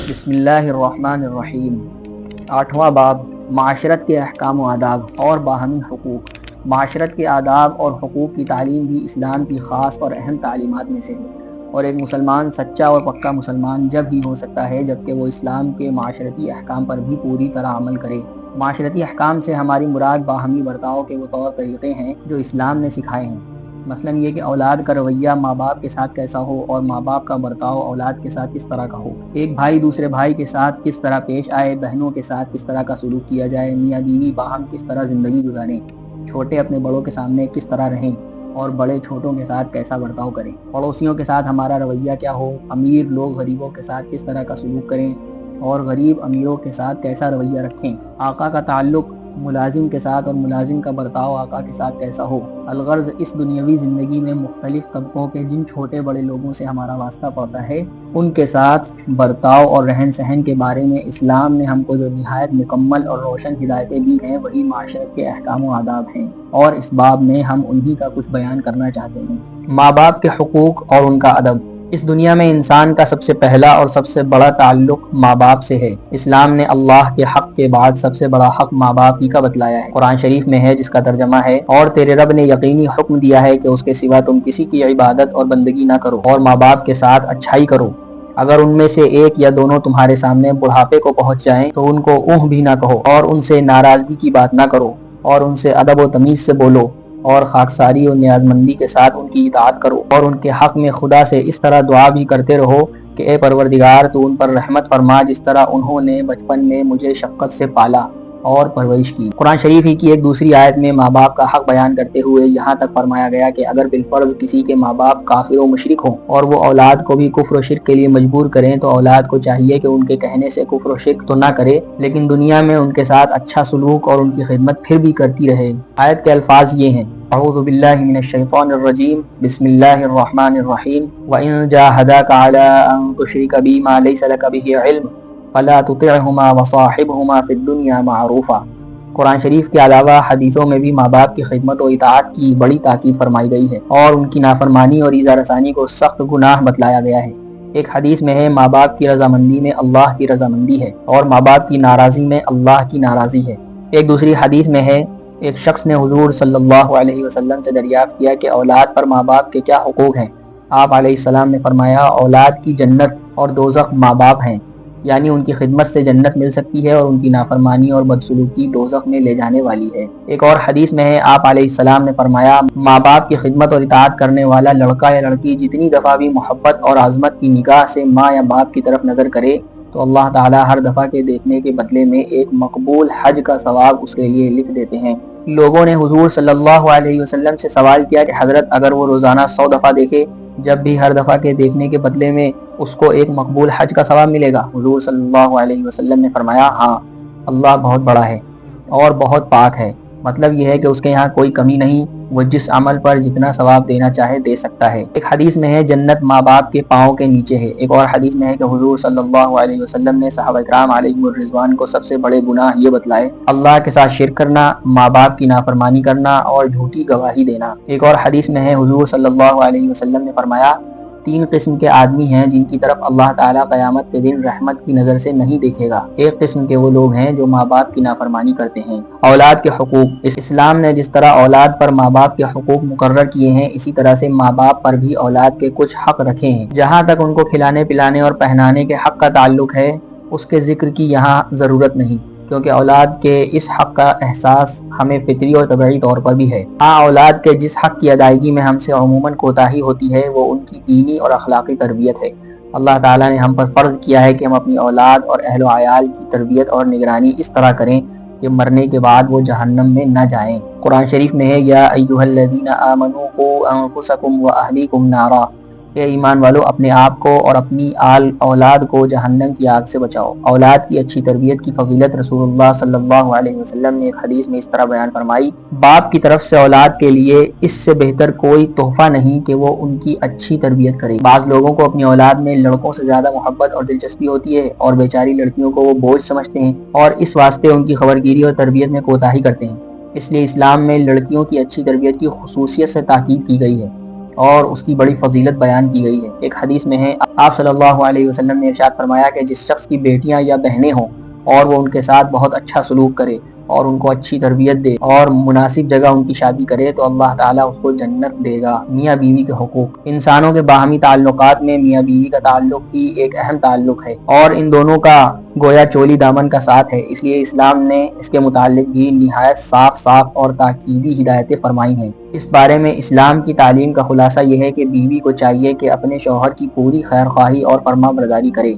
بسم اللہ الرحمن الرحیم۔ 8واں باب معاشرت کے احکام و آداب اور باہمی حقوق۔ معاشرت کے آداب اور حقوق کی تعلیم بھی اسلام کی خاص اور اہم تعلیمات میں سے ہے، اور ایک مسلمان سچا اور پکا مسلمان جب ہی ہو سکتا ہے جبکہ وہ اسلام کے معاشرتی احکام پر بھی پوری طرح عمل کرے۔ معاشرتی احکام سے ہماری مراد باہمی برتاؤ کے وہ طور طریقے ہیں جو اسلام نے سکھائے ہیں، مثلا یہ کہ اولاد کا رویہ ماں باپ کے ساتھ کیسا ہو اور ماں باپ کا برتاؤ اولاد کے ساتھ کس طرح کا ہو، ایک بھائی دوسرے بھائی کے ساتھ کس طرح پیش آئے، بہنوں کے ساتھ کس طرح کا سلوک کیا جائے، میاں بیوی باہم کس طرح زندگی گزاریں، چھوٹے اپنے بڑوں کے سامنے کس طرح رہیں اور بڑے چھوٹوں کے ساتھ کیسا برتاؤ کریں، پڑوسیوں کے ساتھ ہمارا رویہ کیا ہو، امیر لوگ غریبوں کے ساتھ کس طرح کا سلوک کریں اور غریب امیروں کے ساتھ کیسا رویہ رکھیں، آقا کا تعلق ملازم کے ساتھ اور ملازم کا برتاؤ آقا کے ساتھ کیسا ہو۔ الغرض اس دنیاوی زندگی میں مختلف طبقوں کے جن چھوٹے بڑے لوگوں سے ہمارا واسطہ پڑتا ہے ان کے ساتھ برتاؤ اور رہن سہن کے بارے میں اسلام نے ہم کو جو نہایت مکمل اور روشن ہدایتیں دی ہیں وہی معاشرت کے احکام و آداب ہیں، اور اس باب میں ہم انہی کا کچھ بیان کرنا چاہتے ہیں۔ ماں باپ کے حقوق اور ان کا ادب۔ اس دنیا میں انسان کا سب سے پہلا اور سب سے بڑا تعلق ماں باپ سے ہے۔ اسلام نے اللہ کے حق کے بعد سب سے بڑا حق ماں باپ ہی کا بتلایا ہے۔ قرآن شریف میں ہے جس کا ترجمہ ہے، اور تیرے رب نے یقینی حکم دیا ہے کہ اس کے سوا تم کسی کی عبادت اور بندگی نہ کرو، اور ماں باپ کے ساتھ اچھائی کرو۔ اگر ان میں سے ایک یا دونوں تمہارے سامنے بڑھاپے کو پہنچ جائیں تو ان کو اوہ بھی نہ کہو، اور ان سے ناراضگی کی بات نہ کرو، اور ان سے ادب و تمیز سے بولو، اور خاکساری اور نیازمندی کے ساتھ ان کی اطاعت کرو، اور ان کے حق میں خدا سے اس طرح دعا بھی کرتے رہو کہ اے پروردگار تو ان پر رحمت فرما جس طرح انہوں نے بچپن میں مجھے شفقت سے پالا اور پرورش کی۔ قرآن شریف ہی کی ایک دوسری آیت میں ماں باپ کا حق بیان کرتے ہوئے یہاں تک فرمایا گیا کہ اگر بالفرض کسی کے ماں باپ کافر و مشرک ہوں اور وہ اولاد کو بھی کفر و شرک کے لیے مجبور کریں تو اولاد کو چاہیے کہ ان کے کہنے سے کفر و شرک تو نہ کرے لیکن دنیا میں ان کے ساتھ اچھا سلوک اور ان کی خدمت پھر بھی کرتی رہے۔ آیت کے الفاظ یہ ہیں: اعوذ باللہ من الشیطان الرجیم، بسم اللہ الرحمن الرحیم، وَإِن جَاهَدَاكَ عَلَىٰ أَن تُشْرِكَ بِي مَا لَيْسَ لَكَ بِهِ عِلْمٌ فَلَا تُطِعْهُمَا وَصَاحِبْهُمَا فِي الدُّنْيَا مَعْرُوفًا۔ قرآن شریف کے علاوہ حدیثوں میں بھی ماں باپ کی خدمت و اطاعت کی بڑی تاکید فرمائی گئی ہے اور ان کی نافرمانی اور ایذا رسانی کو سخت گناہ بتلایا گیا ہے۔ ایک حدیث میں ہے ماں باپ کی رضامندی میں اللہ کی رضامندی ہے اور ماں باپ کی ناراضی میں اللہ کی ناراضی ہے۔ ایک دوسری حدیث میں ہے ایک شخص نے حضور صلی اللہ علیہ وسلم سے دریافت کیا کہ اولاد پر ماں باپ کے کیا حقوق ہیں؟ آپ علیہ السلام نے فرمایا اولاد کی جنت اور دوزخ ماں باپ ہیں، یعنی ان کی خدمت سے جنت مل سکتی ہے اور ان کی نافرمانی اور بدسلوکی دوزخ میں لے جانے والی ہے۔ ایک اور حدیث میں ہے آپ علیہ السلام نے فرمایا ماں باپ کی خدمت اور اطاعت کرنے والا لڑکا یا لڑکی جتنی دفعہ بھی محبت اور عظمت کی نگاہ سے ماں یا باپ کی طرف نظر کرے تو اللہ تعالیٰ ہر دفعہ کے دیکھنے کے بدلے میں ایک مقبول حج کا ثواب اس کے لیے لکھ دیتے ہیں۔ لوگوں نے حضور صلی اللہ علیہ وسلم سے سوال کیا کہ حضرت اگر وہ روزانہ 100 دفعہ دیکھے جب بھی ہر دفعہ کے دیکھنے کے بدلے میں اس کو ایک مقبول حج کا ثواب ملے گا؟ حضور صلی اللہ علیہ وسلم نے فرمایا ہاں، اللہ بہت بڑا ہے اور بہت پاک ہے، مطلب یہ ہے کہ اس کے یہاں کوئی کمی نہیں، وہ جس عمل پر جتنا ثواب دینا چاہے دے سکتا ہے۔ ایک حدیث میں ہے جنت ماں باپ کے پاؤں کے نیچے ہے۔ ایک اور حدیث میں ہے کہ حضور صلی اللہ علیہ وسلم نے صحابہ کرام علیہم الرضوان کو سب سے بڑے گناہ یہ بتلائے: اللہ کے ساتھ شرک کرنا، ماں باپ کی نافرمانی کرنا اور جھوٹی گواہی دینا۔ ایک اور حدیث میں ہے حضور صلی اللہ علیہ وسلم نے فرمایا 3 قسم کے آدمی ہیں جن کی طرف اللہ تعالیٰ قیامت کے دن رحمت کی نظر سے نہیں دیکھے گا۔ ایک قسم کے وہ لوگ ہیں جو ماں باپ کی نافرمانی کرتے ہیں۔ اولاد کے حقوق۔ اسلام نے جس طرح اولاد پر ماں باپ کے حقوق مقرر کیے ہیں اسی طرح سے ماں باپ پر بھی اولاد کے کچھ حق رکھے ہیں۔ جہاں تک ان کو کھلانے پلانے اور پہنانے کے حق کا تعلق ہے اس کے ذکر کی یہاں ضرورت نہیں، کیونکہ اولاد کے اس حق کا احساس ہمیں فطری اور طبعی طور پر بھی ہے۔ ہاں، اولاد کے جس حق کی ادائیگی میں ہم سے عموماً کوتاہی ہوتی ہے وہ ان کی دینی اور اخلاقی تربیت ہے۔ اللہ تعالیٰ نے ہم پر فرض کیا ہے کہ ہم اپنی اولاد اور اہل و عیال کی تربیت اور نگرانی اس طرح کریں کہ مرنے کے بعد وہ جہنم میں نہ جائیں۔ قرآن شریف میں ہے یا ایھا الذین آمنوا قوا انفسکم واہلیکم نارا، اے ایمان والو اپنے آپ کو اور اپنی اولاد کو جہنم کی آگ سے بچاؤ۔ اولاد کی اچھی تربیت کی فضیلت رسول اللہ صلی اللہ علیہ وسلم نے ایک حدیث میں اس طرح بیان فرمائی: باپ کی طرف سے اولاد کے لیے اس سے بہتر کوئی تحفہ نہیں کہ وہ ان کی اچھی تربیت کرے۔ بعض لوگوں کو اپنی اولاد میں لڑکوں سے زیادہ محبت اور دلچسپی ہوتی ہے اور بیچاری لڑکیوں کو وہ بوجھ سمجھتے ہیں اور اس واسطے ان کی خبرگیری اور تربیت میں کوتاہی کرتے ہیں۔ اس لیے اسلام میں لڑکیوں کی اچھی تربیت کی خصوصیت سے تاکید کی گئی ہے اور اس کی بڑی فضیلت بیان کی گئی ہے۔ ایک حدیث میں ہے، آپ صلی اللہ علیہ وسلم نے ارشاد فرمایا کہ جس شخص کی بیٹیاں یا بہنیں ہوں اور وہ ان کے ساتھ بہت اچھا سلوک کرے اور ان کو اچھی تربیت دے اور مناسب جگہ ان کی شادی کرے تو اللہ تعالیٰ اس کو جنت دے گا۔ میاں بیوی کے حقوق، انسانوں کے باہمی تعلقات میں میاں بیوی کا تعلق بھی ایک اہم تعلق ہے اور ان دونوں کا گویا چولی دامن کا ساتھ ہے، اس لیے اسلام نے اس کے متعلق بھی نہایت صاف اور تاکیدی ہدایتیں فرمائی ہیں۔ اس بارے میں اسلام کی تعلیم کا خلاصہ یہ ہے کہ بیوی کو چاہیے کہ اپنے شوہر کی پوری خیرخواہی اور فرما برداری کرے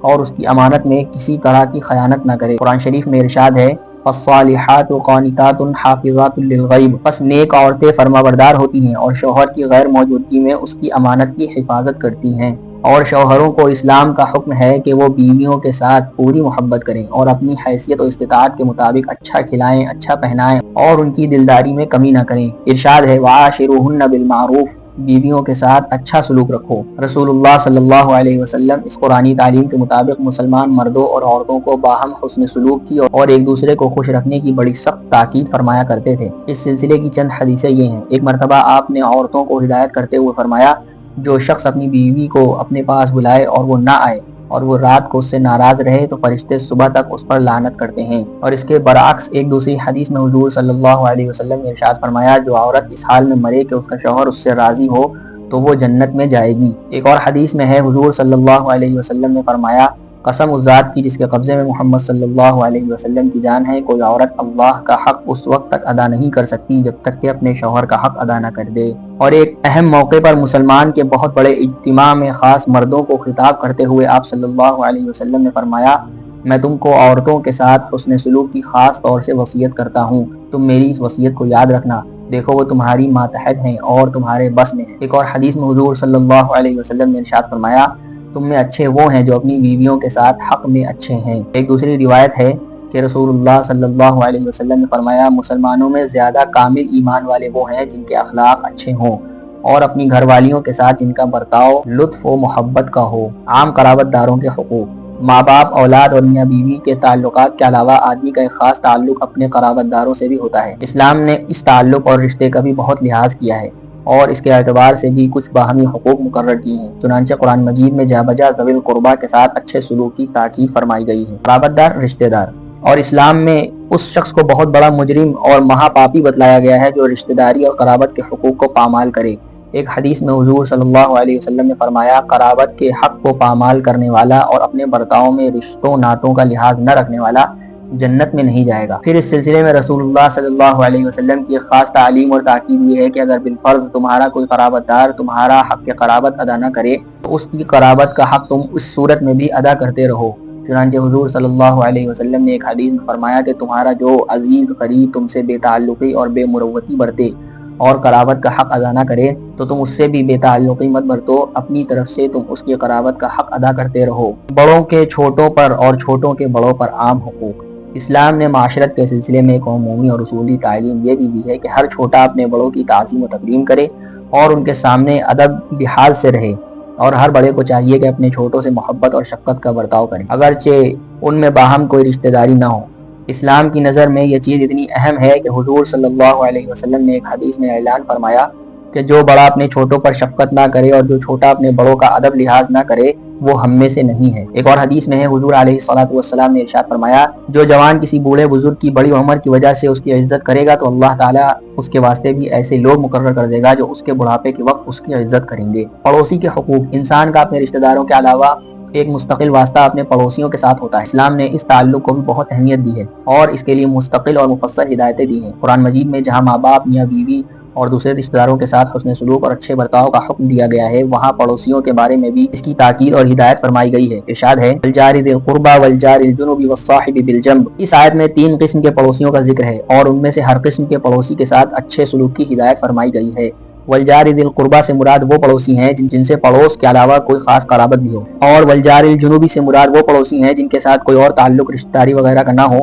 اور اس کی امانت میں کسی طرح کی خیانت نہ کرے۔ قرآن شریف میں ارشاد ہے، فالصالحات قانتات حافظات للغیب، پس نیک عورتیں فرما بردار ہوتی ہیں اور شوہر کی غیر موجودگی میں اس کی امانت کی حفاظت کرتی ہیں۔ اور شوہروں کو اسلام کا حکم ہے کہ وہ بیویوں کے ساتھ پوری محبت کریں اور اپنی حیثیت و استطاعت کے مطابق اچھا کھلائیں، اچھا پہنائیں اور ان کی دلداری میں کمی نہ کریں۔ ارشاد ہے، وعاشروہن بالمعروف، بیویوں کے ساتھ اچھا سلوک رکھو۔ رسول اللہ صلی اللہ علیہ وسلم اس قرآنی تعلیم کے مطابق مسلمان مردوں اور عورتوں کو باہم حسن سلوک کی اور ایک دوسرے کو خوش رکھنے کی بڑی سخت تاکید فرمایا کرتے تھے۔ اس سلسلے کی چند حدیثیں یہ ہیں۔ ایک مرتبہ آپ نے عورتوں کو ہدایت کرتے ہوئے فرمایا، جو شخص اپنی بیوی کو اپنے پاس بلائے اور وہ نہ آئے اور وہ رات کو اس سے ناراض رہے تو فرشتے صبح تک اس پر لعنت کرتے ہیں۔ اور اس کے برعکس ایک دوسری حدیث میں حضور صلی اللہ علیہ وسلم نے ارشاد فرمایا، جو عورت اس حال میں مرے کہ اس کا شوہر اس سے راضی ہو تو وہ جنت میں جائے گی۔ ایک اور حدیث میں ہے، حضور صلی اللہ علیہ وسلم نے فرمایا، قسم اس ذات کی جس کے قبضے میں محمد صلی اللہ علیہ وسلم کی جان ہے، کوئی عورت اللہ کا حق اس وقت تک ادا نہیں کر سکتی جب تک کہ اپنے شوہر کا حق ادا نہ کر دے۔ اور ایک اہم موقع پر مسلمان کے بہت بڑے اجتماع میں خاص مردوں کو خطاب کرتے ہوئے آپ صلی اللہ علیہ وسلم نے فرمایا، میں تم کو عورتوں کے ساتھ حسن سلوک کی خاص طور سے وصیت کرتا ہوں، تم میری اس وصیت کو یاد رکھنا، دیکھو وہ تمہاری ماتحت ہیں اور تمہارے بس میں ہیں۔ ایک اور حدیث میں حضور صلی اللہ علیہ وسلم نے ارشاد فرمایا، تم میں اچھے وہ ہیں جو اپنی بیویوں کے ساتھ حق میں اچھے ہیں۔ ایک دوسری روایت ہے کہ رسول اللہ صلی اللہ علیہ وسلم نے فرمایا، مسلمانوں میں زیادہ کامل ایمان والے وہ ہیں جن کے اخلاق اچھے ہوں اور اپنی گھر والیوں کے ساتھ جن کا برتاؤ لطف و محبت کا ہو۔ عام قرابت داروں کے حقوق، ماں باپ، اولاد اور میاں بیوی کے تعلقات کے علاوہ آدمی کا ایک خاص تعلق اپنے قرابت داروں سے بھی ہوتا ہے۔ اسلام نے اس تعلق اور رشتے کا بھی بہت لحاظ کیا ہے اور اس کے اعتبار سے بھی کچھ باہمی حقوق مقرر کی ہیں۔ چنانچہ قرآن مجید میں جا بجا ذوی القربہ کے ساتھ اچھے سلوک کی تاکید فرمائی گئی ہے۔ قرابت دار، رشتہ دار، اور اسلام میں اس شخص کو بہت بڑا مجرم اور مہا پاپی بتلایا گیا ہے جو رشتہ داری اور قرابت کے حقوق کو پامال کرے۔ ایک حدیث میں حضور صلی اللہ علیہ وسلم نے فرمایا، قرابت کے حق کو پامال کرنے والا اور اپنے برتاؤ میں رشتوں ناتوں کا لحاظ نہ رکھنے والا جنت میں نہیں جائے گا۔ پھر اس سلسلے میں رسول اللہ صلی اللہ علیہ وسلم کی ایک خاص تعلیم اور تاکید یہ ہے کہ اگر بالفرض تمہارا کوئی قرابت دار تمہارا حق قرابت ادا نہ کرے تو اس کی قرابت کا حق تم اس صورت میں بھی ادا کرتے رہو۔ چنانچہ حضور صلی اللہ علیہ وسلم نے ایک حدیث میں فرمایا کہ تمہارا جو عزیز قریب تم سے بے تعلقی اور بے مروتی برتے اور قرابت کا حق ادا نہ کرے تو تم اس سے بھی بے تعلقی مت برتو، اپنی طرف سے تم اس کی قرابت کا حق ادا کرتے رہو۔ بڑوں کے چھوٹوں پر اور چھوٹوں کے بڑوں پر عام حقوق، اسلام نے معاشرت کے سلسلے میں ایک عمومی اور اصولی تعلیم یہ بھی دی ہے کہ ہر چھوٹا اپنے بڑوں کی تعظیم و تکریم کرے اور ان کے سامنے ادب لحاظ سے رہے، اور ہر بڑے کو چاہیے کہ اپنے چھوٹوں سے محبت اور شفقت کا برتاؤ کریں اگرچہ ان میں باہم کوئی رشتہ داری نہ ہو۔ اسلام کی نظر میں یہ چیز اتنی اہم ہے کہ حضور صلی اللہ علیہ وسلم نے ایک حدیث میں اعلان فرمایا کہ جو بڑا اپنے چھوٹوں پر شفقت نہ کرے اور جو چھوٹا اپنے بڑوں کا ادب لحاظ نہ کرے وہ ہم میں سے نہیں ہے۔ ایک اور حدیث میں ہے، حضور علیہ الصلوۃ والسلام نے ارشاد فرمایا، جو جوان کسی بوڑھے بزرگ کی بڑی عمر کی وجہ سے اس کی عزت کرے گا تو اللہ تعالیٰ اس کے واسطے بھی ایسے لوگ مقرر کر دے گا جو اس کے بڑھاپے کے وقت اس کی عزت کریں گے۔ پڑوسی کے حقوق، انسان کا اپنے رشتہ داروں کے علاوہ ایک مستقل واسطہ اپنے پڑوسیوں کے ساتھ ہوتا ہے۔ اسلام نے اس تعلق کو بھی بہت اہمیت دی ہے اور اس کے لیے مستقل اور مفصل ہدایتیں دی ہیں۔ قرآن مجید میں جہاں ماں باپ، میاں بیوی اور دوسرے رشتہ داروں کے ساتھ حسن سلوک اور اچھے برتاؤ کا حکم دیا گیا ہے، وہاں پڑوسیوں کے بارے میں بھی اس کی تاکید اور ہدایت فرمائی گئی ہے۔ ارشاد ہے، الجار ذی القربى والجار الجنب والصاحب بالجنب۔ اس آیت میں 3 قسم کے پڑوسیوں کا ذکر ہے اور ان میں سے ہر قسم کے پڑوسی کے ساتھ اچھے سلوک کی ہدایت فرمائی گئی ہے۔ والجار ذی القربى سے مراد وہ پڑوسی ہیں جن سے پڑوس کے علاوہ کوئی خاص قرابت بھی ہو، اور والجار الجنوبی سے مراد وہ پڑوسی ہیں جن کے ساتھ کوئی اور تعلق رشتہ داری وغیرہ کا نہ ہو،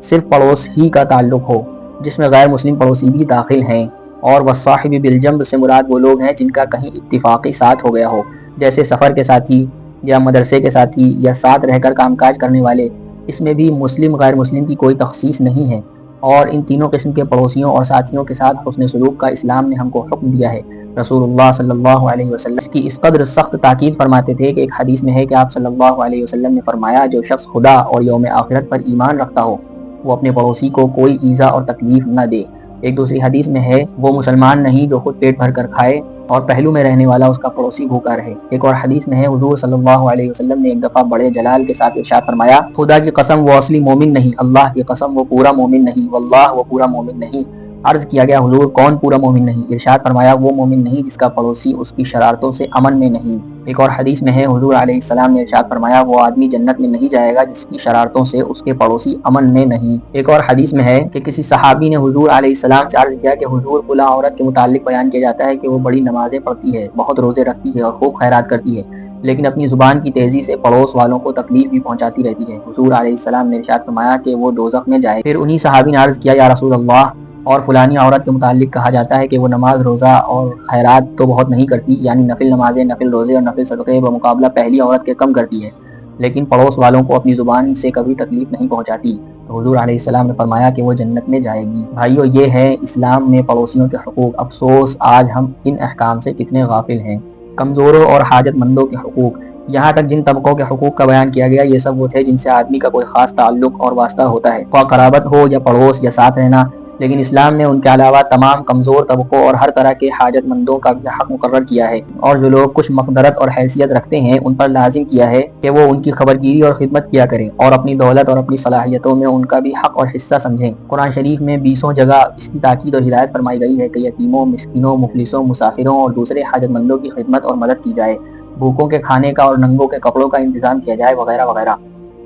صرف پڑوس ہی کا تعلق ہو جس میں غیر مسلم پڑوسی بھی داخل ہیں۔ اور والصاحب بالجنب سے مراد وہ لوگ ہیں جن کا کہیں اتفاقی ساتھ ہو گیا ہو، جیسے سفر کے ساتھی یا مدرسے کے ساتھی یا ساتھ رہ کر کام کاج کرنے والے۔ اس میں بھی مسلم غیر مسلم کی کوئی تخصیص نہیں ہے، اور ان تینوں قسم کے پڑوسیوں اور ساتھیوں کے ساتھ حسن سلوک کا اسلام نے ہم کو حکم دیا ہے۔ رسول اللہ صلی اللہ علیہ وسلم کی اس قدر سخت تاکید فرماتے تھے کہ ایک حدیث میں ہے کہ آپ صلی اللہ علیہ وسلم نے فرمایا جو شخص خدا اور یوم آخرت پر ایمان رکھتا ہو وہ اپنے پڑوسی کو کوئی ایذا اور تکلیف نہ دے۔ ایک دوسری حدیث میں ہے وہ مسلمان نہیں جو خود پیٹ بھر کر کھائے اور پہلو میں رہنے والا اس کا پڑوسی بھوکا رہے۔ ایک اور حدیث میں ہے حضور صلی اللہ علیہ وسلم نے ایک دفعہ بڑے جلال کے ساتھ ارشاد فرمایا خدا کی قسم وہ اصلی مومن نہیں، اللہ کی قسم وہ پورا مومن نہیں، واللہ وہ پورا مومن نہیں۔ عرض کیا گیا حضور کون پورا مومن نہیں؟ ارشاد فرمایا وہ مومن نہیں جس کا پڑوسی اس کی شرارتوں سے امن میں نہیں۔ ایک اور حدیث میں ہے حضور علیہ السلام نے ارشاد فرمایا وہ آدمی جنت میں نہیں جائے گا جس کی شرارتوں سے اس کے پڑوسی امن میں نہیں۔ ایک اور حدیث میں ہے کہ کسی صحابی نے حضور علیہ السلام سے عرض کیا کہ حضور فلاں عورت کے متعلق بیان کیا جاتا ہے کہ وہ بڑی نمازیں پڑھتی ہے، بہت روزے رکھتی ہے اور خوب خیرات کرتی ہے، لیکن اپنی زبان کی تیزی سے پڑوس والوں کو تکلیف بھی پہنچاتی رہتی ہے۔ حضور علیہ السلام نے ارشاد فرمایا کہ وہ دوزخ میں جائے۔ پھر انہی صحابی نے عرض کیا یا رسول اللہ اور فلانی عورت کے متعلق کہا جاتا ہے کہ وہ نماز روزہ اور خیرات تو بہت نہیں کرتی، یعنی نفل نمازیں، نفل روزے اور نفل صدقے بمقابلہ پہلی عورت کے کم کرتی ہے، لیکن پڑوس والوں کو اپنی زبان سے کبھی تکلیف نہیں پہنچاتی۔ تو حضور علیہ السلام نے فرمایا کہ وہ جنت میں جائے گی۔ بھائیو یہ ہے اسلام میں پڑوسیوں کے حقوق۔ افسوس آج ہم ان احکام سے کتنے غافل ہیں۔ کمزوروں اور حاجت مندوں کے حقوق، یہاں تک جن طبقوں کے حقوق کا بیان کیا گیا یہ سب وہ تھے جن سے آدمی کا کوئی خاص تعلق اور واسطہ ہوتا ہے، خواہ قرابت ہو یا پڑوس یا ساتھ رہنا، لیکن اسلام نے ان کے علاوہ تمام کمزور طبقوں اور ہر طرح کے حاجت مندوں کا بھی حق مقرر کیا ہے، اور جو لوگ کچھ مقدرت اور حیثیت رکھتے ہیں ان پر لازم کیا ہے کہ وہ ان کی خبرگیری اور خدمت کیا کریں اور اپنی دولت اور اپنی صلاحیتوں میں ان کا بھی حق اور حصہ سمجھیں۔ قرآن شریف میں 20 جگہ اس کی تاکید اور ہدایت فرمائی گئی ہے کہ یتیموں، مسکینوں، مفلسوں، مسافروں اور دوسرے حاجت مندوں کی خدمت اور مدد کی جائے، بھوکوں کے کھانے کا اور ننگوں کے کپڑوں کا انتظام کیا جائے، وغیرہ وغیرہ۔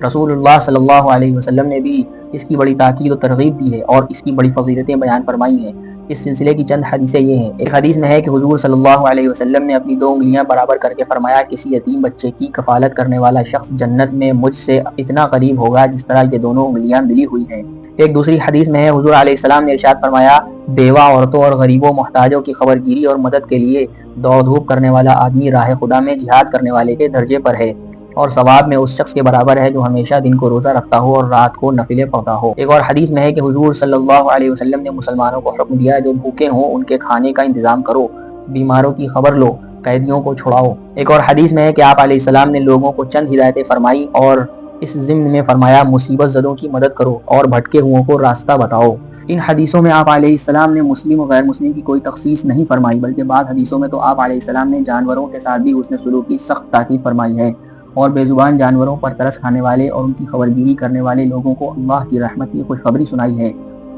رسول اللہ صلی اللہ علیہ وسلم نے بھی اس کی بڑی تاکید و ترغیب دی ہے اور اس کی بڑی فضیلتیں بیان فرمائی ہیں۔ اس سلسلے کی چند حدیثیں یہ ہیں۔ ایک حدیث میں ہے کہ حضور صلی اللہ علیہ وسلم نے اپنی 2 انگلیاں برابر کر کے فرمایا کسی یتیم بچے کی کفالت کرنے والا شخص جنت میں مجھ سے اتنا قریب ہوگا جس طرح یہ دونوں انگلیاں ملی ہوئی ہیں۔ ایک دوسری حدیث میں ہے حضور علیہ السلام نے ارشاد فرمایا بیوہ عورتوں اور غریبوں محتاجوں کی خبرگیری اور مدد کے لیے دوڑ دھوپ کرنے والا آدمی راہ خدا میں جہاد کرنے والے کے درجے پر ہے اور ثواب میں اس شخص کے برابر ہے جو ہمیشہ دن کو روزہ رکھتا ہو اور رات کو نفلیں پڑھتا ہو۔ ایک اور حدیث میں ہے کہ حضور صلی اللہ علیہ وسلم نے مسلمانوں کو حکم دیا جو بھوکے ہوں ان کے کھانے کا انتظام کرو، بیماروں کی خبر لو، قیدیوں کو چھڑاؤ۔ ایک اور حدیث میں ہے کہ آپ علیہ السلام نے لوگوں کو چند ہدایتیں فرمائی اور اس ضمن میں فرمایا مصیبت زدوں کی مدد کرو اور بھٹکے ہوئوں کو راستہ بتاؤ۔ ان حدیثوں میں آپ علیہ السلام نے مسلم و غیر مسلم کی کوئی تخصیص نہیں فرمائی، بلکہ بعض حدیثوں میں تو آپ علیہ السلام نے جانوروں کے ساتھ بھی حسن سلوک کی سخت تاکید فرمائی ہے اور بے زبان جانوروں پر ترس کھانے والے اور ان کی خبرگیری کرنے والے لوگوں کو اللہ کی رحمت کی خوشخبری سنائی ہے۔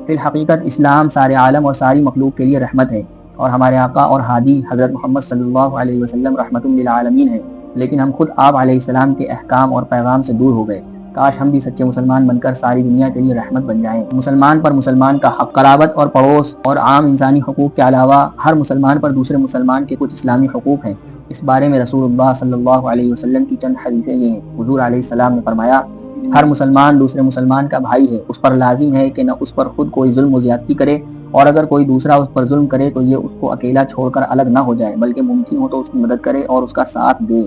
فی الحقیقت اسلام سارے عالم اور ساری مخلوق کے لیے رحمت ہے اور ہمارے آقا اور ہادی حضرت محمد صلی اللہ علیہ وسلم رحمت للعالمین ہے، لیکن ہم خود آپ علیہ السلام کے احکام اور پیغام سے دور ہو گئے۔ کاش ہم بھی سچے مسلمان بن کر ساری دنیا کے لیے رحمت بن جائیں۔ مسلمان پر مسلمان کا حق، قرابت اور پڑوس اور عام انسانی حقوق کے علاوہ ہر مسلمان پر دوسرے مسلمان کے کچھ اسلامی حقوق ہیں۔ اس بارے میں رسول اللہ صلی اللہ علیہ وسلم کی چند حدیثیں یہ ہیں۔ حضور علیہ السلام نے فرمایا ہر مسلمان دوسرے مسلمان کا بھائی ہے، اس پر لازم ہے کہ نہ اس پر خود کوئی ظلم و زیادتی کرے اور اگر کوئی دوسرا اس پر ظلم کرے تو یہ اس کو اکیلا چھوڑ کر الگ نہ ہو جائے بلکہ ممکن ہو تو اس کی مدد کرے اور اس کا ساتھ دے۔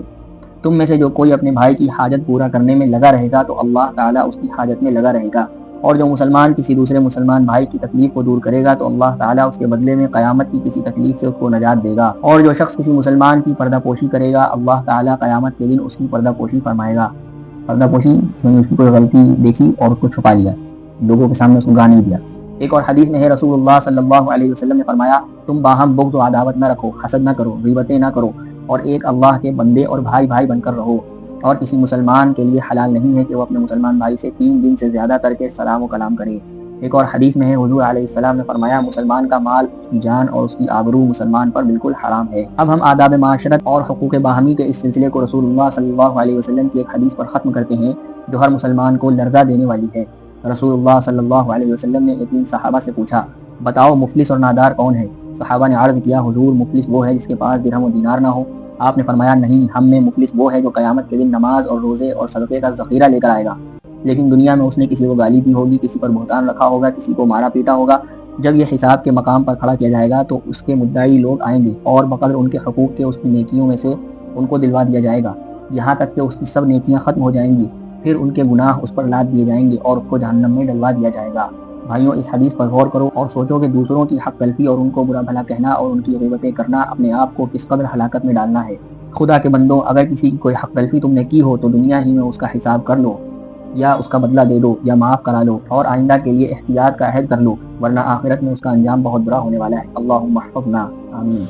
تم میں سے جو کوئی اپنے بھائی کی حاجت پورا کرنے میں لگا رہے گا تو اللہ تعالیٰ اس کی حاجت میں لگا رہے گا، اور جو مسلمان کسی دوسرے مسلمان بھائی کی تکلیف کو دور کرے گا تو اللہ تعالیٰ اس کے بدلے میں قیامت کی کسی تکلیف سے اس کو نجات دے گا، اور جو شخص کسی مسلمان کی پردہ پوشی کرے گا اللہ تعالیٰ قیامت کے دن اس کی پردہ پوشی فرمائے گا۔ پردہ پوشی یعنی اس کی کوئی غلطی دیکھی اور اس کو چھپا لیا، لوگوں کے سامنے اس کو گاہ نہیں دیا۔ ایک اور حدیث میں ہے رسول اللہ صلی اللہ علیہ وسلم نے فرمایا تم باہم بغض و عداوت نہ رکھو، حسد نہ کرو، غیبتیں نہ کرو، اور ایک اللہ کے بندے اور بھائی بھائی بن کر رہو، اور کسی مسلمان کے لیے حلال نہیں ہے کہ وہ اپنے مسلمان بھائی سے 3 دن سے زیادہ تر کے سلام و کلام کرے۔ ایک اور حدیث میں ہے حضور علیہ السلام نے فرمایا مسلمان کا مال، اس کی جان اور اس کی آبرو مسلمان پر بالکل حرام ہے۔ اب ہم آداب معاشرت اور حقوق باہمی کے اس سلسلے کو رسول اللہ صلی اللہ علیہ وسلم کی ایک حدیث پر ختم کرتے ہیں جو ہر مسلمان کو لرزہ دینے والی ہے۔ رسول اللہ صلی اللہ علیہ وسلم نے ایک دن صحابہ سے پوچھا بتاؤ مفلس اور نادار کون ہے؟ صحابہ نے عرض کیا حضور مفلس وہ ہے جس کے پاس درہم و دینار نہ ہو۔ آپ نے فرمایا نہیں، ہم میں مفلس وہ ہے جو قیامت کے دن نماز اور روزے اور صدقے کا ذخیرہ لے کر آئے گا، لیکن دنیا میں اس نے کسی کو گالی دی ہوگی، کسی پر بہتان رکھا ہوگا، کسی کو مارا پیٹا ہوگا۔ جب یہ حساب کے مقام پر کھڑا کیا جائے گا تو اس کے مدعی لوگ آئیں گے اور بقدر ان کے حقوق کے اس کی نیکیوں میں سے ان کو دلوا دیا جائے گا یہاں تک کہ اس کی سب نیکیاں ختم ہو جائیں گی، پھر ان کے گناہ اس پر لاد دیے جائیں گے اور اس کو جہنم میں ڈلوا دیا جائے گا۔ بھائیوں، اس حدیث پر غور کرو اور سوچو کہ دوسروں کی حق تلفی اور ان کو برا بھلا کہنا اور ان کی غیبتیں کرنا اپنے آپ کو کس قدر ہلاکت میں ڈالنا ہے۔ خدا کے بندوں، اگر کسی کی کوئی حق تلفی تم نے کی ہو تو دنیا ہی میں اس کا حساب کر لو، یا اس کا بدلہ دے دو یا معاف کرا لو، اور آئندہ کے لیے احتیاط کا عہد کر لو، ورنہ آخرت میں اس کا انجام بہت برا ہونے والا ہے۔ اللہم احفظنا، آمین۔